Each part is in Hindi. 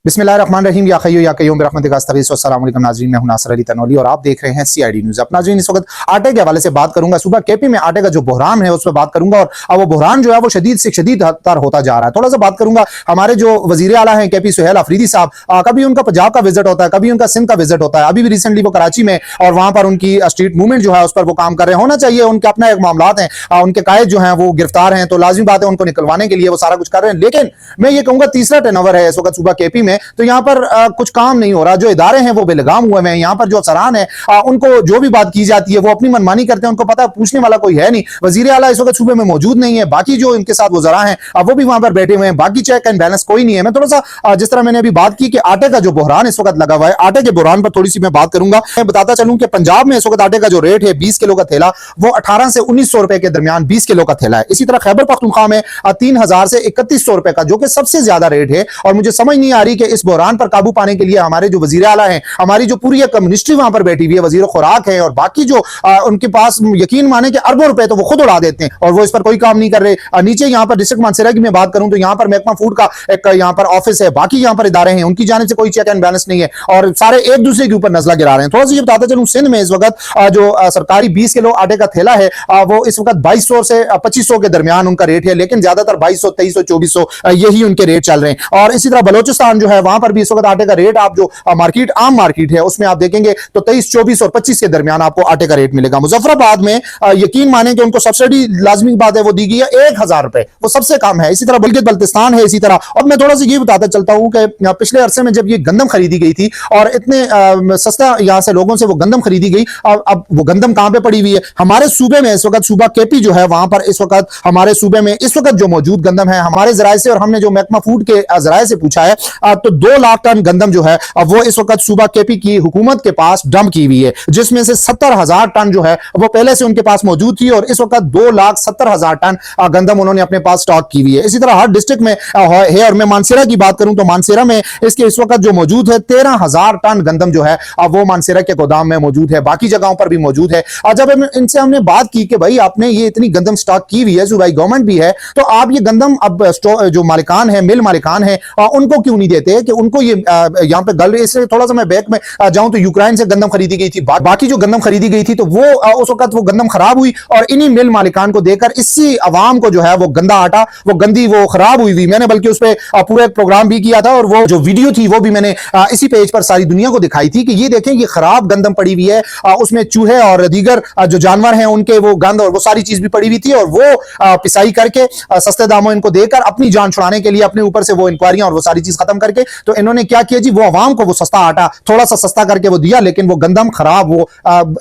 बिस्मिल्लाहिर्रहमानिर्रहीम या खय्यू या कय्यूम बिरहमतिका अस्तगीस। अस्सलाम वालेकुम नाज़रीन, मैं हूं नासिर अली तनोली और आप देख रहे हैं सीआईडी न्यूज़। अपना नाज़रीन, इस वक्त आटे के हवाले से बात करूंगा। सुबह केपी में आटे का जो बहरान है उस पर बात करूंगा और वो बहरान जो है वो शदीद से शदीद तर होता जा रहा है। थोड़ा सा बात करूंगा हमारे जो वजीर आला हैं केपी सुहेल अफरीदी साहब, कभी उनका पंजाब का विजिट होता है, कभी उनका सिंध का विजिट होता है। अभी भी रिसेंटली वो कराची में और वहां पर उनकी स्ट्रीट मूवमेंट जो है उस पर वो काम कर रहे हैं। होना चाहिए, उनके अपना एक मामला हैं, उनके कायद जो है वो गिरफ्तार हैं, तो लाजिमी बात है उनको निकलवाने के लिए वो सारा कुछ कर रहे हैं। लेकिन मैं ये कहूंगा तीसरा टर्नओवर है इस वक्त सुबह केपी में, तो यहाँ पर कुछ काम नहीं हो रहा। जो इदारे हैं वो बेलगाम हुए हैं। यहाँ पर जो अफसरान है उनको जो भी बात की जाती है वो अपनी मनमानी करते हैं। उनको पता है पूछने वाला कोई है नहीं। वजीर आला इस वक्त सूबे में मौजूद नहीं है, बाकी जो इनके साथ वज़रा हैं वो भी वहां पर बैठे हुए हैं। बाकी चेक एंड बैलेंस कोई नहीं है। मैं थोड़ा सा जिस तरह मैंने अभी बात की कि आटे का जो बहरान इस वक्त लगा हुआ है, आटे के बहरान पर थोड़ी सी मैं बात करूंगा। मैं बताता चलूं कि पंजाब में इस वक्त आटे का जो रेट है 20 किलो का थैला वो 18 से 1900 रुपए के दरमियान 20 किलो का थैला है। इसी तरह खैबर पख्तूनख्वा में 3000 से 3100 रुपए का, जो कि सबसे ज्यादा रेट है। और मुझे समझ नहीं आ रही कि इस बहरान पर काबू पाने के लिए हमारे जो वजीर आला है, हमारी जो पूरी एक मिनिस्ट्री वहां पर बैठी हुई है, वजीर खुराक है और बाकी जो उनके पास यकीन माने कि अरबों रुपए तो वो खुद उड़ा देते हैं और वो इस पर कोई काम नहीं कर रहे। नीचे यहाँ पर डिस्ट्रिक्ट मानसेरा की मैं बात करूं तो यहाँ पर महकमा फूड का एक यहाँ पर ऑफिस है, बाकी यहाँ पर इदारे हैं, उनकी जानिब से कोई चेक एंड बैलेंस नहीं है और सारे एक दूसरे के ऊपर नजला गिरा रहे हैं। थोड़ा सा ये बताता चलूं, सिंध में इस वक्त जो सरकारी 20 किलो आटे का थैला है वो इस वक्त 2200 से 2500 के दरमियान उनका रेट है, लेकिन ज्यादातर 2200, 2300, 2400 यही उनके रेट चल रहे हैं। और इसी तरह बलोचिस्तान जो है वहां पर भी इस वक्त आटे का रेट, आप जो मार्केट आम मार्केट है उसमें आप देखेंगे तो 23, 24 और 25 के दरमियान आपको आटे का रेट मिलेगा। मुजफ्फराबाद में यकीन माने कि उनको सब्सिडी लाजमी बात है वो दी गई है 1000 रुपए, वो सबसे कम है। इसी तरह बल्कि बल्तिस्तान है। इसी तरह अब मैं थोड़ा सा ये बताता चलता हूं कि पिछले अरसे में जब ये गंदम खरीदी गई थी और इतने सस्ता यहां से लोगों से वो गंदम खरीदी गई, अब वो गंदम कहां पे पड़ी हुई है? हमारे सूबे में इस वक्त सूबा केपी जो है वहां पर इस वक्त हमारे सूबे में इस वक्त जो मौजूद गंदम है हमारे जराये से, और हमने जो महकमा फूड के जराये से पूछा है तो 2 लाख टन गंदम जो है वो इस वक्त सूबा केपी की हुकूमत के पास डंप की हुई है, जिसमें से 70,000 टन जो है वो पहले से उनके पास मौजूद थी और इस वक्त 2,70,000 टन गंदम उन्होंने अपने पास स्टॉक की हुई है। इसी तरह हर डिस्ट्रिक्ट में है। और मैं मानसेरा की बात करूं तो मानसेरा में इसके इस वक्त जो मौजूद है 13,000 टन गंदम जो है वो मानसेरा के गोदाम में मौजूद है, बाकी जगहों पर भी मौजूद है। और जब इनसे हमने बात की कि भाई आपने ये इतनी गंदम स्टॉक की हुई है, सूबाई गवर्नमेंट भी है, तो आप ये गंदम अब जो मालिकान है, मिल मालिकान है, उनको क्यों नहीं देते कि उनको ये यहाँ पे गल। इससे थोड़ा सा मैं बैक में जाऊं तो यूक्रेन से गंदम खरीदी गई थी, बाकी जो गंदम खरीदी गई थी तो वो उस वक्त वो गंदम खराब हुई और इन्हीं मिल मालिकान को देकर इसी अवाम को जो है वो गंदा आटा, वो गंदी, वो खराब हुई। मैंने बल्कि उस पर पूरा एक प्रोग्राम भी किया था और वो जो वीडियो थी वो भी मैंने इसी पेज पर सारी दुनिया को दिखाई थी कि ये देखें ये खराब गंदम पड़ी हुई है, उसमें चूहे और दीगर जो जानवर हैं उनके वो गंद और वो सारी चीज भी पड़ी हुई थी और वो पिसाई करके सस्ते दामों इनको देकर अपनी जान छुड़ाने के लिए अपने ऊपर से वो इंक्वायरियां और वो सारी चीज खत्म करके तो इन्होंने क्या किया जी, वो अवाम को वो सस्ता आटा थोड़ा सा सस्ता करके वो दिया, लेकिन वो गंदम खराब, वो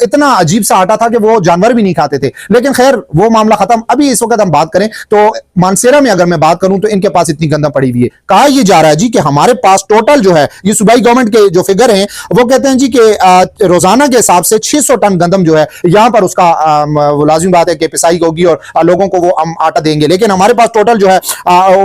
इतना अजीब सा आटा था कि वो जानवर भी नहीं खाते थे। लेकिन खैर वो मामला खत्म। अभी इस वक्त हम बात करें तो मानसेरा में अगर मैं बात करूं तो इनके पास इतनी गंदम पड़ी हुई है। कहा यह जा रहा है जी कि हमारे पास टोटल जो है ये सूबाई गवर्नमेंट के जो फिगर हैं वो कहते हैं जी कि रोजाना के हिसाब से 600 टन गंदम जो है यहां पर उसका वो लाजिमी बात है कि पिसाई होगी और लोगों को वो हम आटा देंगे, लेकिन हमारे पास टोटल जो है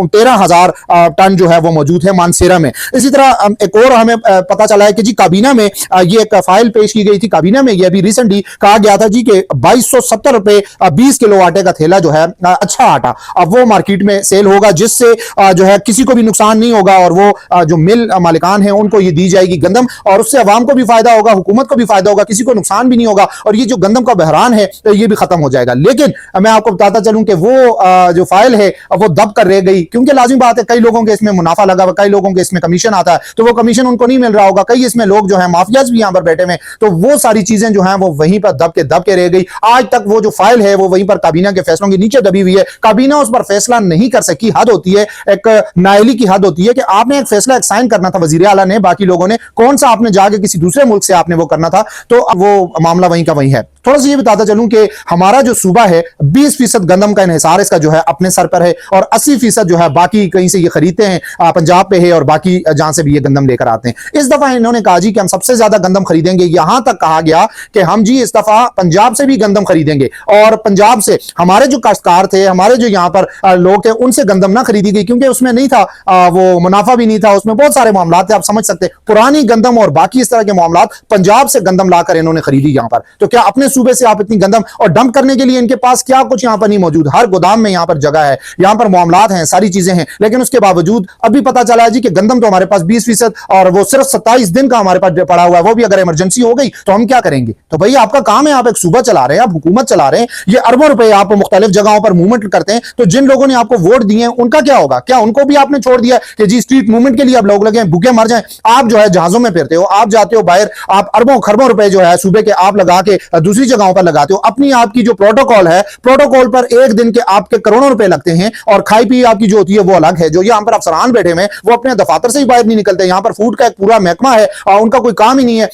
13,000 टन जो है वो मौजूद है मानसेरा में। इसी तरह एक और हमें पता चला है कि जी काबीना में ये एक फाइल पेश की गई थी। काबीना में ये अभी रिसेंटली कहा गया था जी कि 2270 रुपए 20 किलो आटे का थैला जो है अच्छा आटा अब वो मार्केट में सेल होगा, जिससे जो है किसी को भी नुकसान नहीं होगा और वो जो मिल मालिकान है उनको ये दी जाएगी गंदम और उससे अवाम को भी फायदा होगा, हुकूमत को भी फायदा होगा, किसी को नुकसान भी नहीं होगा और ये जो गंदम का बहरान है तो ये भी खत्म हो जाएगा। लेकिन मैं आपको बताता चलूं कि वो जो फाइल है वो दब कर रह गई, क्योंकि लाजिमी बात है कई लोगों के इसमें मुनाफा लगा हुआ, कई लोगों के इसमें कमीशन आता है तो वो कमीशन उनको नहीं मिल रहा होगा, कई इसमें लोग जो है माफियाज भी यहां पर बैठे हुए, तो वो सारी चीजें जो हैं वो वहीं पर दब के रह गई। आज तक वो जो फाइल है वो वहीं पर काबीना के फैसलों के नीचे दबी हुई है। काबीना उस पर फैसला नहीं कर सकी। हद होती है, एक नाइली की हद होती है कि आपने एक फैसला एक साइन करना था वजीर आला ने, बाकी लोगों ने कौन सा आपने जाके किसी दूसरे मुल्क से आपने वो करना था, तो वो मामला वहीं का वहीं है। थोड़ा सा ये बताता चलूं कि हमारा जो सूबा है 20% गंदम का इन्हिसार इसका जो है अपने सर पर है और 80% जो है बाकी कहीं से ये खरीदते हैं, पंजाब पे है और बाकी जहां से भी ये गंदम लेकर आते हैं। इस दफा इन्होंने कहा जी कि हम सबसे ज्यादा गंदम खरीदेंगे, यहां तक कहा गया कि हम जी इस दफा पंजाब से भी गंदम खरीदेंगे और पंजाब से हमारे जो काश्तकार थे, हमारे जो यहाँ पर लोग थे, उनसे गंदम ना खरीदी गई क्योंकि उसमें नहीं था वो मुनाफा भी नहीं था, उसमें बहुत सारे मामला थे, आप समझ सकते हैं। पुरानी गंदम और बाकी इस तरह के मामला पंजाब से गंदम लाकर इन्होंने खरीदी यहाँ पर, तो क्या अपने सूबे से आप इतनी गंदम, और डंप करने के लिए इनके पास क्या कुछ यहाँ पर नहीं मौजूद। हर गोदाम में यहाँ पर जगह है, यहाँ पर मामलात हैं, सारी चीजें हैं, लेकिन उसके बावजूद अभी पता चला है जी कि गंदम तो हमारे पास 20% और वो सिर्फ 27 दिन का हमारे पास पड़ा हुआ है, वो भी अगर इमरजेंसी हो गई तो हम क्या करेंगे। तो भाई आपका काम है, आप एक सूबा चला रहे हैं, आप हुकूमत चला रहे हैं, ये अरबों रुपए आप मुख्तलिफ जगहों पर मूवमेंट करते हैं, तो जिन लोगों ने आपको वोट दिए हैं उनका क्या होगा। क्या उनको भी आपने छोड़ दिया कि जी स्ट्रीट मूवमेंट के लिए अब लोग लगे भूखे मर जाएं। आप जो है जहाजों में फिरते हो, आप जाते हो बाहर, आप अरबों खरबों रुपए जो है सूबे के आप लगा के दूसरी जगहों पर लगाते हो। अपनी आपकी जो प्रोटोकॉल है, प्रोटोकॉल पर एक दिन के आपके करोड़ों रुपए लगते हैं, और खाई पी आपकी जो होती है वो अलग है। जो यहाँ पर अफसरान बैठे हुए वो अपने दफातर से ही बाहर नहीं निकलते। यहाँ पर फूड का एक पूरा महकमा है और उनका कोई काम ही नहीं है।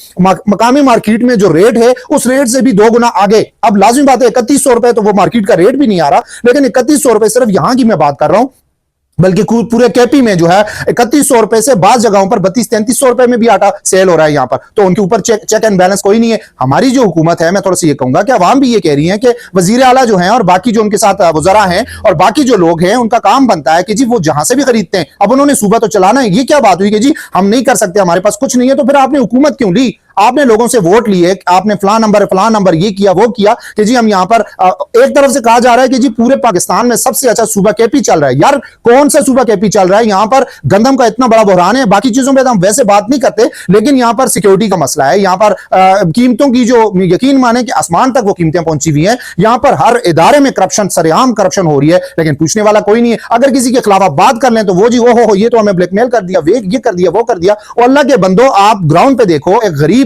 मकामी मार्केट में जो रेट है उस रेट से भी 2 गुना आगे। अब लाजिमी बात है 3100 रुपए तो वो मार्केट का रेट भी नहीं आ रहा, लेकिन 3100 रुपए सिर्फ यहां की मैं बात कर रहा हूं, बल्कि पूरे केपी में जो है 3100 रुपए से बाद जगहों पर 3200-3300 रुपए में भी आटा सेल हो रहा है यहाँ पर। तो उनके ऊपर चेक एंड बैलेंस कोई नहीं है। हमारी जो हुकूमत है, मैं थोड़ा सा ये कहूंगा कि अवाम भी ये कह रही है कि वजीर आला जो है और बाकी जो उनके साथ वज़रा हैं और बाकी जो लोग हैं, उनका काम बनता है कि जी वो जहां से भी खरीदते हैं, अब उन्होंने सूबा तो चलाना है। ये क्या बात हुई कि जी हम नहीं कर सकते, हमारे पास कुछ नहीं है, तो फिर आपने हुकूमत क्यों ली। आपने लोगों से वोट लिए, आपने फलां नंबर ये किया वो किया कि जी हम यहां पर एक तरफ से कहा जा रहा है कि जी पूरे पाकिस्तान में सबसे अच्छा सूबा केपी चल रहा है। यार कौन सा सूबा केपी चल रहा है। यहां पर गंदम का इतना बड़ा बहरान है, बाकी चीजों पे तो हम वैसे बात नहीं करते, लेकिन यहां पर सिक्योरिटी का मसला है। यहां पर कीमतों की जो यकीन माने कि आसमान तक वो कीमतें पहुंची हुई हैं। यहां पर हर इदारे में करप्शन, सरेआम करप्शन हो रही है, लेकिन पूछने वाला कोई नहीं है। अगर किसी के खिलाफ आप बात कर लें तो वो जी वो हो ये तो हमें ब्लैकमेल कर दिया, ये कर दिया, वो कर दिया। और अल्लाह के बंदो, आप ग्राउंड पे देखो, एक गरीब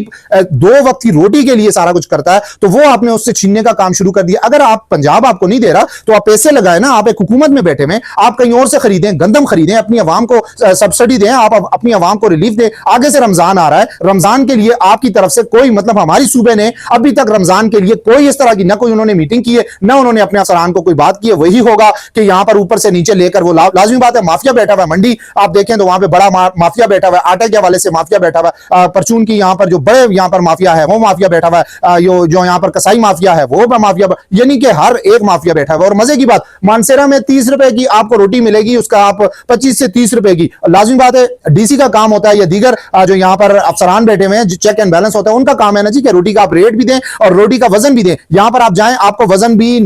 2 वक्त की रोटी के लिए सारा कुछ करता है, तो वो आपने उससे छीनने का काम शुरू कर दिया। अगर आप पंजाब आपको नहीं दे रहा तो आप पैसे लगाए ना, आप एक हुकूमत में बैठे में, आप कहीं और से खरीदें, गंदम खरीदें, अपनी आवाम को सब्सिडी दें, आप अपनी आवाम को रिलीफ दें। आगे से रमजान आ रहा है, रमजान के लिए आपकी तरफ से कोई मतलब हमारी सूबे ने अभी तक रमजान के लिए कोई इस तरह की ना कोई उन्होंने मीटिंग की है, ना उन्होंने अपने अफसरान को कोई बात की है। वही होगा कि यहां पर ऊपर से नीचे लेकर वो लाजमी बात है माफिया बैठा हुआ है। मंडी आप देखें तो वहां पे बड़ा माफिया बैठा हुआ है, आटे के हवाले से माफिया बैठा हुआ है, परचून की यहां पर जो बड़े यहां पर माफिया है वो माफिया बैठा हुआ है, जो यहाँ पर कसाई माफिया है वो माफिया, यानी कि हर एक माफिया बैठा हुआ है। और मजे की बात, मानसेरा में 30 रुपए की आपको रोटी मिलेगी, उसका आप 25 से 30 रुपए की। लाजिमी बात है डीसी का काम होता है या दीगर जो यहाँ पर अफसरान बैठे हुए हैं, चेक एंड बैलेंस होता है, उनका काम है ना जी कि रोटी का आप रेट भी दें और रोटी का वजन भी दें। यहां पर आप जाएं, आपको वजन भी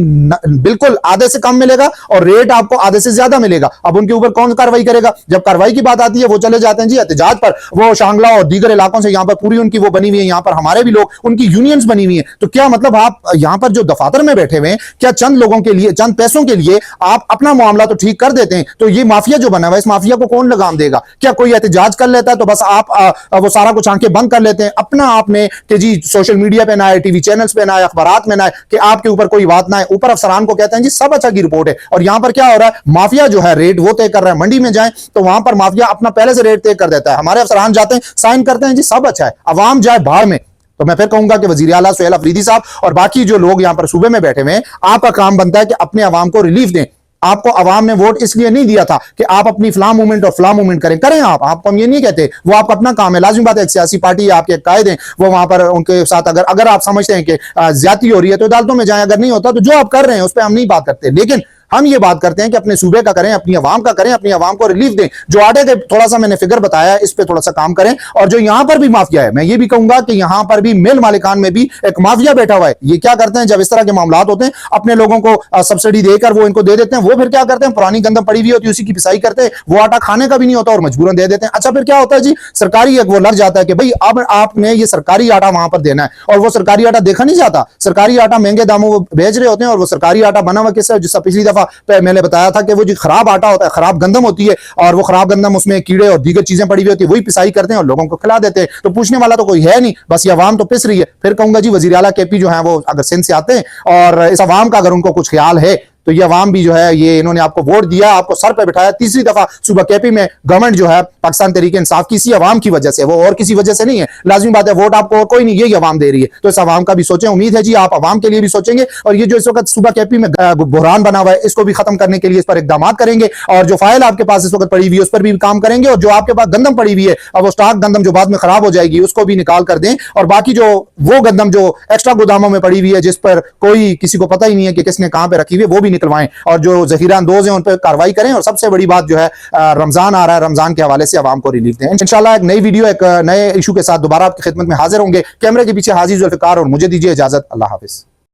बिल्कुल आधे से कम मिलेगा और रेट आपको आधे से ज्यादा मिलेगा। अब उनके ऊपर कौन कार्रवाई करेगा। जब कार्रवाई की बात आती है वो चले जाते हैं जी एहतजाज पर, वो शांगला और दीगर इलाकों से यहाँ पर पूरी उनकी वो बनी हुई है, यहाँ पर हमारे भी लोग, उनकी यूनियंस बनी हुई है। तो क्या मतलब आप यहां पर जो दफातर में बैठे हुए हैं, क्या चंद लोगों के लिए, चंद पैसों के लिए आप अपना मामला तो ठीक कर देते हैं, तो ये माफिया जो बना हुआ है, इस माफिया को कौन लगाम देगा। क्या कोई एहतजाज कर लेता है तो बस आप वो सारा कुछ आंखें बंद कर लेते हैं अपना आपने कि जी सोशल मीडिया पे ना आए, टीवी चैनल्स पे ना आए, अखबारात में ना आए कि आपके ऊपर कोई बात ना है। ऊपर अफसरान को कहते हैं जी सब अच्छा की रिपोर्ट है, और यहां पर क्या हो रहा है, माफिया जो है रेट वो तय कर रहा है। मंडी में जाए तो वहां पर माफिया अपना पहले से रेट तय कर देता है, हमारे अफसरान जाते हैं साइन करते हैं जी सब अच्छा है, अवाम जाए भाड़ में। तो मैं फिर कहूंगा कि वजीर आला सुहेल अफरीदी साहब और बाकी जो लोग यहां पर सूबे में बैठे हुए हैं, आपका काम बनता है कि अपने अवाम को रिलीफ दें। आपको अवाम ने वोट इसलिए नहीं दिया था कि आप अपनी फलां मूवमेंट और फलां मूवमेंट करें आपको हम ये नहीं कहते, वो आपका अपना काम है। लाजिमी बात है एक सियासी पार्टी है, आपके कायद हैं, वो वहां पर उनके साथ अगर आप समझते हैं कि ज्यादती हो रही है तो अदालतों में जाएं, अगर नहीं होता तो जो आप कर रहे हैं उस पर हम नहीं बात करते, लेकिन हम ये बात करते हैं कि अपने सूबे का करें, अपनी आवाम का करें, अपनी आवाम को रिलीफ दें। जो आटे के थोड़ा सा मैंने फिगर बताया है, इस पे थोड़ा सा काम करें। और जो यहां पर भी माफिया है, मैं ये भी कहूंगा कि यहां पर भी मिल मालिकान में भी एक माफिया बैठा हुआ है। ये क्या करते हैं जब इस तरह के मामला होते हैं, अपने लोगों को सब्सिडी देकर वो इनको दे देते हैं। वो फिर क्या करते हैं, पुरानी गंदम पड़ी हुई होती है उसी की पिसाई करते हैं, वो आटा खाने का भी नहीं होता और मजबूरन दे देते हैं। अच्छा फिर क्या होता है जी, सरकारी एक वो लग जाता है कि भाई अब आपने ये सरकारी आटा वहां पर देना है, और वो सरकारी आटा देखा नहीं जाता। सरकारी आटा महंगे दामों को बेच रहे होते हैं, और वो सरकारी आटा बना हुआ किससे, जिसका पिछली दफा मैंने बताया था कि वो जो खराब आटा होता है, खराब गंदम होती है, और वो खराब गंदम उसमें कीड़े और दीगर चीजें पड़ी हुई होती है, वही पिसाई करते हैं और लोगों को खिला देते हैं। तो पूछने वाला तो कोई है नहीं, बस ये अवाम तो पिस रही है। फिर कहूंगा जी वजीर आला केपी जो है वो अगर सिंध से आते हैं और इस अवाम का अगर उनको कुछ ख्याल है तो ये अवाम भी जो है, ये इन्होंने आपको वोट दिया, आपको सर पे बिठाया, तीसरी दफा सुबह केपी में गवर्नमेंट जो है पाकिस्तान तहरीक इंसाफ की इसी अवाम की वजह से, वो और किसी वजह से नहीं है। लाजिमी बात है वोट आपको और कोई नहीं, यही अवाम दे रही है। तो इस अवाम का भी सोचें, उम्मीद है जी आप अवाम के लिए भी सोचेंगे, और ये जो इस वक्त सुबह केपी में बहरान बना हुआ है इसको भी खत्म करने के लिए इस पर इकदाम करेंगे, और जो फाइल आपके पास इस वक्त पड़ी हुई है उस पर भी काम करेंगे, और जो आपके पास गंदम पड़ी हुई है और वो स्टॉक गंदम जो बाद में खराब हो जाएगी उसको भी निकाल कर दें, और बाकी जो वो गंदम जो एक्स्ट्रा गोदामों में पड़ी हुई है जिस पर कोई किसी को पता ही नहीं है कि किसने कहां पे रखी हुई है, वो भी निकलवाएं और जो जखीरा अंदोज हैं उन पर कार्रवाई करें। और सबसे बड़ी बात जो है रमजान आ रहा है, रमजान के हवाले से आवाम को रिलीफ दें। इंशाल्लाह एक नई वीडियो एक नए इशू के साथ दोबारा आपकी खिदमत में हाजिर होंगे। कैमरे के पीछे हाजिर जुल्फिकार और मुझे दीजिए इजाजत। अल्लाह हाफिज।